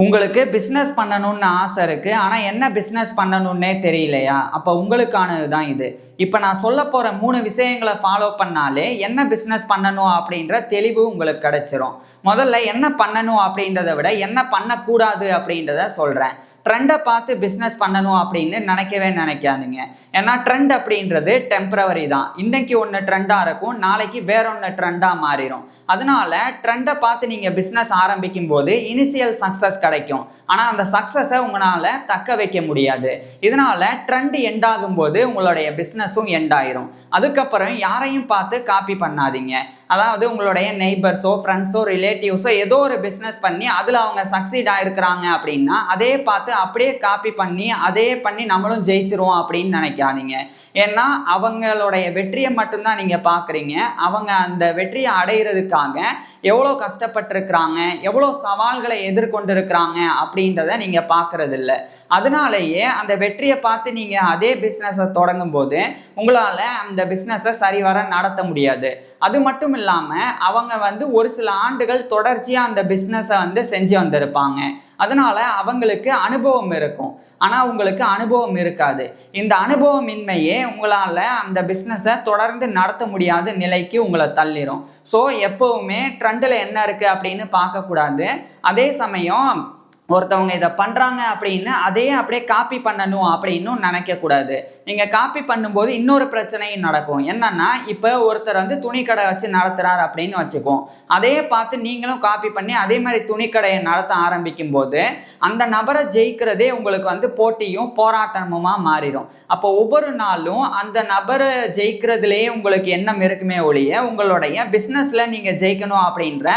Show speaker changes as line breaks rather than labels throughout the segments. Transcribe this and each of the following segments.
உங்களுக்கு பிஸ்னஸ் பண்ணணும்னு ஆசை இருக்கு. ஆனா என்ன பிஸ்னஸ் பண்ணணும்னே தெரியலையா? அப்ப உங்களுக்கானது தான் இது. இப்ப நான் சொல்லப் போற 3 விஷயங்கள ஃபாலோ பண்ணாலே என்ன பிஸ்னஸ் பண்ணணும் அப்படின்ற தெளிவு உங்களுக்கு கிடைச்சிரும். முதல்ல என்ன பண்ணணும் அப்படின்றத விட என்ன பண்ணக்கூடாது அப்படின்றத சொல்றேன். ட்ரெண்டை பார்த்து பிஸ்னஸ் பண்ணணும் அப்படின்னு நினைக்கவே நினைக்காதீங்க. ஏன்னா ட்ரெண்ட் அப்படின்றது டெம்பரவரி தான். இன்னைக்கு ஒன்று ட்ரெண்டாக இருக்கும், நாளைக்கு வேற ஒன்று ட்ரெண்டாக மாறிடும். அதனால ட்ரெண்டை பார்த்து நீங்கள் பிஸ்னஸ் ஆரம்பிக்கும் போது இனிஷியல் சக்ஸஸ் கிடைக்கும். ஆனால் அந்த சக்ஸஸை உங்களால் தக்க வைக்க முடியாது. இதனால ட்ரெண்ட் எண்ட் ஆகும்போது உங்களுடைய பிஸ்னஸும் எண்ட் ஆயிரும். அதுக்கப்புறம் யாரையும் பார்த்து காப்பி பண்ணாதீங்க. அதாவது உங்களுடைய நெய்பர்ஸோ ஃப்ரெண்ட்ஸோ ரிலேட்டிவ்ஸோ ஏதோ ஒரு பிஸ்னஸ் பண்ணி அதில் அவங்க சக்சீட் ஆகிருக்கிறாங்க அப்படின்னா அதே பார்த்து அப்படியே காப்பி பண்ணி அதே பண்ணி நம்மளும் ஜெயிச்சிருவோம் அப்படின்னு நினைக்காதீங்க. ஏன்னா அவங்களுடைய வெற்றியை மட்டும்தான் நீங்கள் பார்க்குறீங்க. அவங்க அந்த வெற்றியை அடைகிறதுக்காக எவ்வளோ கஷ்டப்பட்டிருக்கிறாங்க, எவ்வளோ சவால்களை எதிர்கொண்டிருக்கிறாங்க அப்படின்றத நீங்கள் பார்க்கறது இல்லை. அதனாலேயே அந்த வெற்றியை பார்த்து நீங்கள் அதே பிஸ்னஸை தொடங்கும் போது உங்களால் அந்த பிஸ்னஸை சரிவர நடத்த முடியாது. அது மட்டும் இல்லாமல் அவங்க ஒரு சில ஆண்டுகள் தொடர்ச்சியாக அந்த பிஸ்னஸை செஞ்சு வந்திருப்பாங்க. அதனால அவங்களுக்கு அனுபவம் இருக்கும். ஆனால் உங்களுக்கு அனுபவம் இருக்காது. இந்த அனுபவமின்மையே உங்களால் அந்த பிஸ்னஸை தொடர்ந்து நடத்த முடியாத நிலைக்கு உங்களை தள்ளிடும். ஸோ எப்போவுமே ட்ரெண்டில் என்ன இருக்குது அப்படின்னு பார்க்கக்கூடாது. அதே சமயம் ஒருத்தவங்க இதை பண்ணுறாங்க அப்படின்னு அதையே அப்படியே காப்பி பண்ணணும் அப்படின்னு நினைக்கக்கூடாது. நீங்கள் காப்பி பண்ணும்போது இன்னொரு பிரச்சனையும் நடக்கும். என்னன்னா, இப்போ ஒருத்தர் துணி கடை வச்சு நடத்துகிறார் அப்படின்னு வச்சுக்குவோம். அதையே பார்த்து நீங்களும் காப்பி பண்ணி அதே மாதிரி துணி கடையை நடத்த ஆரம்பிக்கும் போது அந்த நபரை ஜெயிக்கிறதே உங்களுக்கு போட்டியும் போராட்டமுமாக மாறிடும். அப்போ ஒவ்வொரு நாளும் அந்த நபரை ஜெயிக்கிறதுலேயே உங்களுக்கு எண்ணம் இருக்குமே ஒழிய உங்களுடைய பிஸ்னஸில் நீங்கள் ஜெயிக்கணும் அப்படின்ற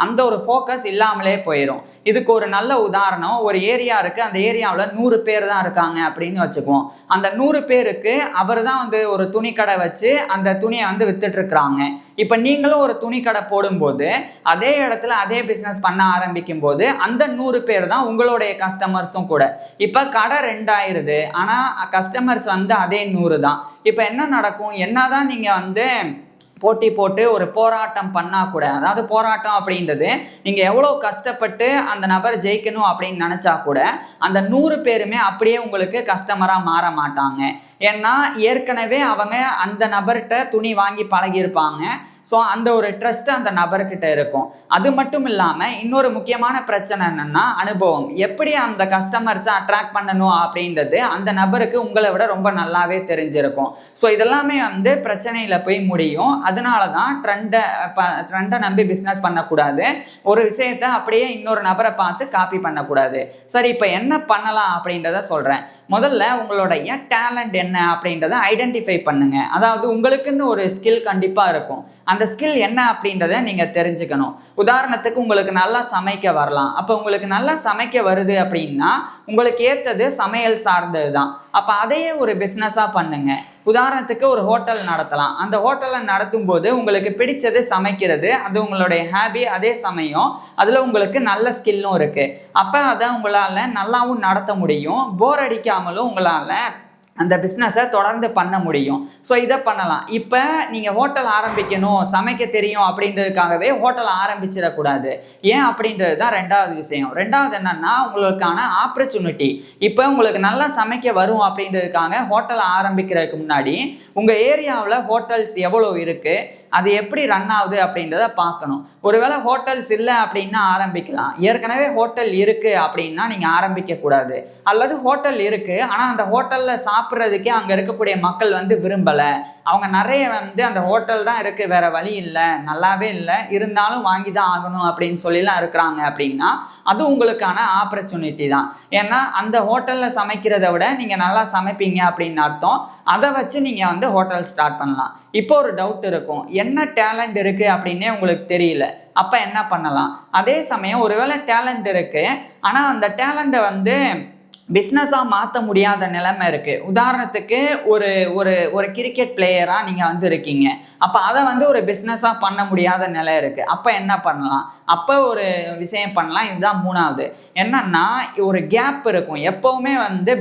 அந்த ஒரு ஃபோக்கஸ் இல்லாமலே போயிடும். இதுக்கு ஒரு நல்ல உதாரணம், ஒரு ஏரியா இருக்கு. அந்த ஏரியாவில் 100 பேர் தான் இருக்காங்க அப்படின்னு வச்சுக்குவோம். அந்த 100 பேருக்கு அவர் தான் ஒரு துணி கடை வச்சு அந்த துணியை வித்துட்டு இருக்கிறாங்க. இப்போ நீங்களும் ஒரு துணி கடை போடும்போது அதே இடத்துல அதே பிஸ்னஸ் பண்ண ஆரம்பிக்கும் போது அந்த 100 பேர் தான் உங்களுடைய கஸ்டமர்ஸும் கூட. இப்போ கடை 2 ஆயிருது, ஆனால் கஸ்டமர்ஸ் அதே 100 தான். இப்போ என்ன நடக்கும்? என்னதான் நீங்கள் போட்டி போட்டு ஒரு போராட்டம் பண்ணால் கூட, அதாவது போராட்டம் அப்படின்றது நீங்கள் எவ்வளோ கஷ்டப்பட்டு அந்த நபர் ஜெயிக்கணும் அப்படின்னு நினச்சா கூட அந்த 100 பேருமே அப்படியே உங்களுக்கு கஸ்டமராக மாற மாட்டாங்க. ஏன்னா ஏற்கனவே அவங்க அந்த நபர்கிட்ட துணி வாங்கி பழகியிருப்பாங்க. ஸோ அந்த ஒரு ட்ரஸ்ட் அந்த நபர்கிட்ட இருக்கும். அது மட்டும் இல்லாமல் இன்னொரு முக்கியமான பிரச்சனை என்னென்னா அனுபவம். எப்படி அந்த கஸ்டமர்ஸை அட்ராக்ட் பண்ணணும் அப்படின்றது அந்த நபருக்கு உங்களை விட ரொம்ப நல்லாவே தெரிஞ்சிருக்கும். ஸோ இதெல்லாமே பிரச்சனையில் போய் முடியும். அதனால தான் ட்ரெண்டை நம்பி பிஸ்னஸ் பண்ணக்கூடாது. ஒரு விஷயத்தை அப்படியே இன்னொரு நபரை பார்த்து காப்பி பண்ணக்கூடாது. சரி, இப்போ என்ன பண்ணலாம் அப்படின்றத சொல்கிறேன். முதல்ல உங்களுடைய டேலண்ட் என்ன அப்படின்றத ஐடென்டிஃபை பண்ணுங்க. அதாவது உங்களுக்குன்னு ஒரு ஸ்கில் கண்டிப்பாக இருக்கும். அந்த ஸ்கில் என்ன அப்படின்றத நீங்கள் தெரிஞ்சுக்கணும். உதாரணத்துக்கு உங்களுக்கு நல்லா சமைக்க வரலாம். அப்போ உங்களுக்கு நல்லா சமைக்க வருது அப்படின்னா உங்களுக்கு ஏற்றது சமையல் சார்ந்தது தான். அப்போ அதையே ஒரு பிஸ்னஸாக பண்ணுங்க. உதாரணத்துக்கு ஒரு ஹோட்டல் நடத்தலாம். அந்த ஹோட்டலை நடத்தும் போது உங்களுக்கு பிடிச்சது சமைக்கிறது, அது உங்களுடைய ஹாபி. அதே சமயம் அதில் உங்களுக்கு நல்ல ஸ்கில்லும் இருக்குது. அப்போ அதை உங்களால் நல்லாவும் நடத்த முடியும். போர் அடிக்காமலும் உங்களால் அந்த பிஸ்னஸை தொடர்ந்து பண்ண முடியும். ஸோ இதை பண்ணலாம். இப்போ நீங்கள் ஹோட்டல் ஆரம்பிக்கணும், சமைக்க தெரியும் அப்படின்றதுக்காகவே ஹோட்டல் ஆரம்பிச்சிடக்கூடாது. ஏன் அப்படின்றது தான் 2வது விஷயம். 2வது என்னன்னா உங்களுக்கான ஆப்பர்ச்சுனிட்டி. இப்போ உங்களுக்கு நல்லா சமைக்க வரும் அப்படின்றதுக்காக ஹோட்டல் ஆரம்பிக்கிறதுக்கு முன்னாடி உங்கள் ஏரியாவில் ஹோட்டல்ஸ் எவ்வளோ இருக்குது, அது எப்படி ரன் ஆகுது அப்படின்றத பார்க்கணும். ஒருவேளை ஹோட்டல்ஸ் இல்லை அப்படின்னா ஆரம்பிக்கலாம். ஏற்கனவே ஹோட்டல் இருக்குது அப்படின்னா நீங்கள் ஆரம்பிக்கக்கூடாது. அல்லது ஹோட்டல் இருக்குது, ஆனால் அந்த ஹோட்டலில் சாப்பிட்றதுக்கே அங்கே இருக்கக்கூடிய மக்கள் விரும்பலை. அவங்க நிறைய அந்த ஹோட்டல் தான் இருக்குது, வேற வழி இல்லை, நல்லாவே இல்லை, இருந்தாலும் வாங்கி தான் ஆகணும் அப்படின்னு சொல்லிலாம் இருக்கிறாங்க அப்படின்னா அது உங்களுக்கான ஆப்பர்ச்சுனிட்டி தான். ஏன்னா அந்த ஹோட்டலில் சமைக்கிறத விட நீங்கள் நல்லா சமைப்பீங்க அப்படின்னு அர்த்தம். அதை வச்சு நீங்கள் ஹோட்டல் ஸ்டார்ட் பண்ணலாம். இப்போ ஒரு டவுட் இருக்கும், என்ன டேலண்ட் இருக்குது அப்படின்னே உங்களுக்கு தெரியல. அப்போ என்ன பண்ணலாம்? அதே சமயம் ஒருவேளை டேலண்ட் இருக்குது, ஆனால் அந்த டேலண்ட்டை பிஸ்னஸாக மாற்ற முடியாத நிலைமை இருக்குது. உதாரணத்துக்கு ஒரு ஒரு ஒரு கிரிக்கெட் பிளேயராக நீங்கள் இருக்கீங்க. அப்போ அதை ஒரு பிஸ்னஸாக பண்ண முடியாத நிலை இருக்குது. அப்போ என்ன பண்ணலாம்? அப்போ ஒரு விஷயம் பண்ணலாம். இதுதான் 3வது. என்னன்னா ஒரு கேப் இருக்கும். எப்போவுமே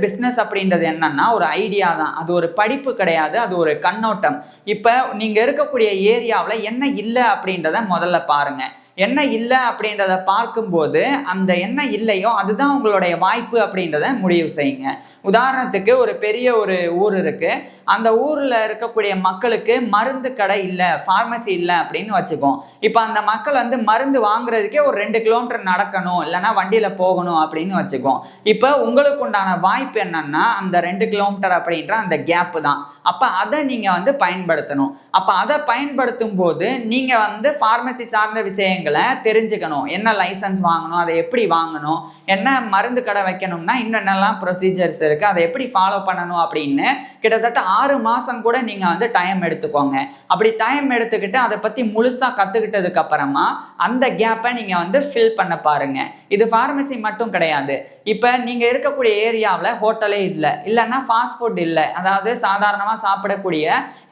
பிஸ்னஸ் அப்படின்றது என்னன்னா ஒரு ஐடியா தான். அது ஒரு படிப்பு கிடையாது, அது ஒரு கண்ணோட்டம். இப்போ நீங்கள் இருக்கக்கூடிய ஏரியாவில் என்ன இல்லை அப்படின்றத முதல்ல பாருங்கள். என்ன இல்லை அப்படின்றத பார்க்கும்போது அந்த என்ன இல்லையோ அதுதான் உங்களுடைய வாய்ப்பு அப்படின்றத முடிவு செய்யுங்க. உதாரணத்துக்கு ஒரு பெரிய ஒரு ஊர் இருக்கு, அந்த ஊர்ல இருக்கக்கூடிய மக்களுக்கு மருந்து கடை இல்லை, ஃபார்மசி இல்லை அப்படின்னு வச்சுக்கோம். இப்போ அந்த மக்கள் வந்து மருந்து வாங்குறதுக்கே ஒரு 2 கிலோமீட்டர் நடக்கணும், இல்லைன்னா வண்டியில போகணும் அப்படின்னு வச்சுக்கோம். இப்போ உங்களுக்கு உண்டான வாய்ப்பு என்னன்னா அந்த 2 கிலோமீட்டர் அப்படின்ற அந்த கேப்பு தான். அப்போ அதை நீங்க வந்து பயன்படுத்தணும். அப்போ அதை பயன்படுத்தும் போது நீங்க வந்து ஃபார்மசி சார்ந்த விஷயங்களை தெரிஞ்சுக்கணும். என்ன லைசன்ஸ் வாங்கணும், அதை எப்படி வாங்கணும், என்ன மருந்து கடை வைக்கணும்னா என்னென்னலாம் ப்ரொசீஜர்ஸ் இருக்கு, அதை எப்படி ஃபாலோ பண்ணணும் அப்படின்னு கிட்டத்தட்ட 6 மாசம் கூட நீங்க வந்து டைம் எடுத்துக்கோங்க. அப்படி டைம் எடுத்துக்கிட்டு அதை பத்தி முழுசா கத்துக்கிட்டதுக்கு அப்புறமா அந்த கேப்பை நீங்க வந்து ஃபில் பண்ண பாருங்க. இது ஃபார்மசி மட்டும் கிடையாது. இப்ப நீங்க இருக்கக்கூடிய ஏரியாவில் ஹோட்டலே இல்லை, இல்லைன்னா ஃபாஸ்ட் ஃபுட் இல்லை, அதாவது சாதாரணமா சாப்பிடக்கூடிய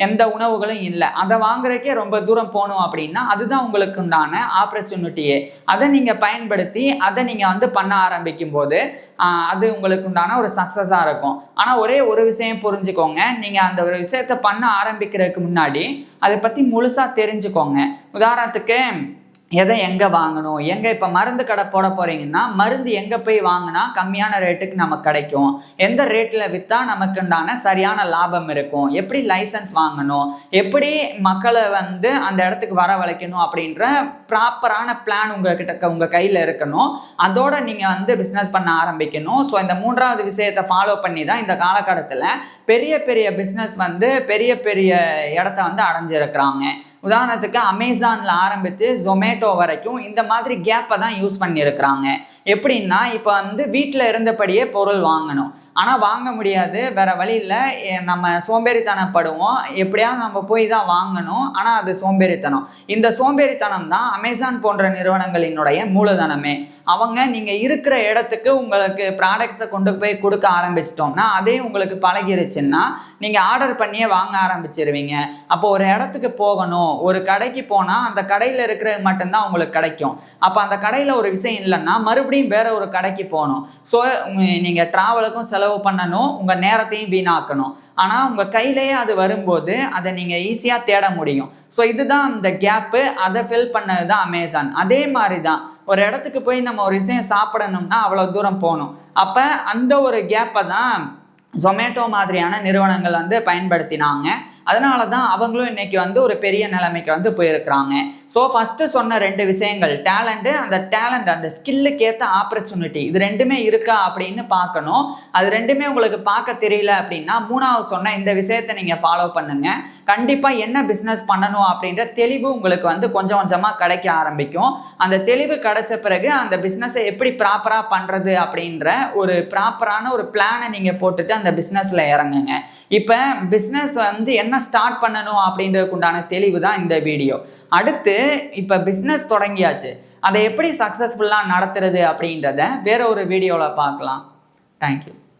எந்த உணவுகளும் இல்லை, அதை வாங்குறதுக்கே ரொம்ப தூரம் போகணும் அப்படின்னா அதுதான் உங்களுக்கு உண்டான ஆப்பர்ச்சுனிட்டியே. அதை நீங்க பயன்படுத்தி அதை நீங்க வந்து பண்ண ஆரம்பிக்கும் போது அது உங்களுக்கு உண்டான ஒரு சக்சஸா இருக்கும். ஆனா ஒரே ஒரு விஷயம் புரிஞ்சுக்கோங்க, நீங்க அந்த ஒரு விஷயத்த பண்ண ஆரம்பிக்கிறதுக்கு முன்னாடி அதை பத்தி முழுசா தெரிஞ்சுக்கோங்க. உதாரணத்துக்கு எதை எங்கே வாங்கணும், எங்கே இப்போ மருந்து கடை போட போகிறீங்கன்னா மருந்து எங்கே போய் வாங்கினா கம்மியான ரேட்டுக்கு நமக்கு கிடைக்கும், எந்த ரேட்டில் விற்றா நமக்கு உண்டான சரியான லாபம் இருக்கும், எப்படி லைசன்ஸ் வாங்கணும், எப்படி மக்களை வந்து அந்த இடத்துக்கு வரவழைக்கணும் அப்படின்ற ப்ராப்பரான பிளான் உங்கள் கையில் இருக்கணும். அதோட நீங்கள் வந்து பிஸ்னஸ் பண்ண ஆரம்பிக்கணும். ஸோ இந்த 3வது விஷயத்தை ஃபாலோ பண்ணி தான் இந்த காலகட்டத்தில் பெரிய பெரிய பிஸ்னஸ் வந்து பெரிய பெரிய இடத்த வந்து அடைஞ்சிருக்கிறாங்க. உதாரணத்துக்கு அமேசான்ல ஆரம்பித்து ஜொமேட்டோ வரைக்கும் இந்த மாதிரி கேப்பை தான் யூஸ் பண்ணியிருக்கிறாங்க. எப்படின்னா இப்போ வந்து வீட்டில் இருந்தபடியே பொருள் வாங்கணும், ஆனால் வாங்க முடியாது, வேற வழி இல்லை, நம்ம சோம்பேறித்தனப்படுவோம், எப்படியாவது நம்ம போய் தான் வாங்கணும், ஆனால் அது சோம்பேறித்தனம். இந்த சோம்பேறித்தனம் தான் அமேசான் போன்ற நிறுவனங்களினுடைய மூலதனமே. அவங்க நீங்கள் இருக்கிற இடத்துக்கு உங்களுக்கு ப்ராடக்ட்ஸை கொண்டு போய் கொடுக்க ஆரம்பிச்சிட்டோம்னா அதே உங்களுக்கு பழகிருச்சுன்னா நீங்கள் ஆர்டர் பண்ணியே வாங்க ஆரம்பிச்சிருவீங்க. அப்போ ஒரு இடத்துக்கு போகணும், ஒரு கடைக்கு போனால் அந்த கடையில் இருக்கிறது மட்டும்தான் உங்களுக்கு கிடைக்கும். அப்போ அந்த கடையில் ஒரு விஷயம் இல்லைன்னா மறுபடியும் வேற ஒரு கடைக்கு போகணும். ஸோ நீங்கள் ட்ராவலுக்கும் செலவு பண்ணணும், உங்கள் நேரத்தையும் வீணாக்கணும். ஆனால் உங்கள் கையிலேயே அது வரும்போது அதை நீங்கள் ஈஸியாக தேட முடியும். ஸோ இதுதான் அந்த கேப்பு, அதை ஃபில் பண்ணது தான் அமேசான். அதே மாதிரி தான் ஒரு இடத்துக்கு போய் நம்ம ஒரு விஷயம் சாப்பிடணும்னா அவ்வளோ தூரம் போகணும். அப்போ அந்த ஒரு கேப்பை தான் ஜொமேட்டோ மாதிரியான நிறுவனங்கள் வந்து பயன்படுத்தினாங்க. அதனால தான் அவங்களும் இன்னைக்கு வந்து ஒரு பெரிய நிலைமைக்கு வந்து போயிருக்கிறாங்க. ஸோ ஃபஸ்ட்டு சொன்ன 2 விஷயங்கள், டேலண்ட்டு, அந்த ஸ்கில்லுக்கு ஏற்ற ஆப்பர்ச்சுனிட்டி, இது 2மே இருக்கா அப்படின்னு பார்க்கணும். அது 2மே உங்களுக்கு பார்க்க தெரியல அப்படின்னா 3வது சொன்ன இந்த விஷயத்தை நீங்கள் ஃபாலோ பண்ணுங்க. கண்டிப்பாக என்ன பிஸ்னஸ் பண்ணணும் அப்படின்ற தெளிவு உங்களுக்கு வந்து கொஞ்சம் கொஞ்சமாக கிடைக்க ஆரம்பிக்கும். அந்த தெளிவு கிடைச்ச பிறகு அந்த பிஸ்னஸை எப்படி ப்ராப்பராக பண்ணுறது அப்படின்ற ஒரு ப்ராப்பரான ஒரு பிளானை நீங்கள் போட்டுட்டு அந்த பிஸ்னஸில் இறங்குங்க. இப்போ பிஸ்னஸ் வந்து என்ன ஸ்டார்ட் பண்ணணும் அப்படின்றதுக்கு உண்டான தெளிவு தான் இந்த வீடியோ. அடுத்து இப்போ பிஸ்னஸ் தொடங்கியாச்சு, அதை எப்படி சக்ஸஸ்ஃபுல்லாக நடத்துறது அப்படின்றத வேற ஒரு வீடியோவில் பார்க்கலாம். தேங்க்யூ.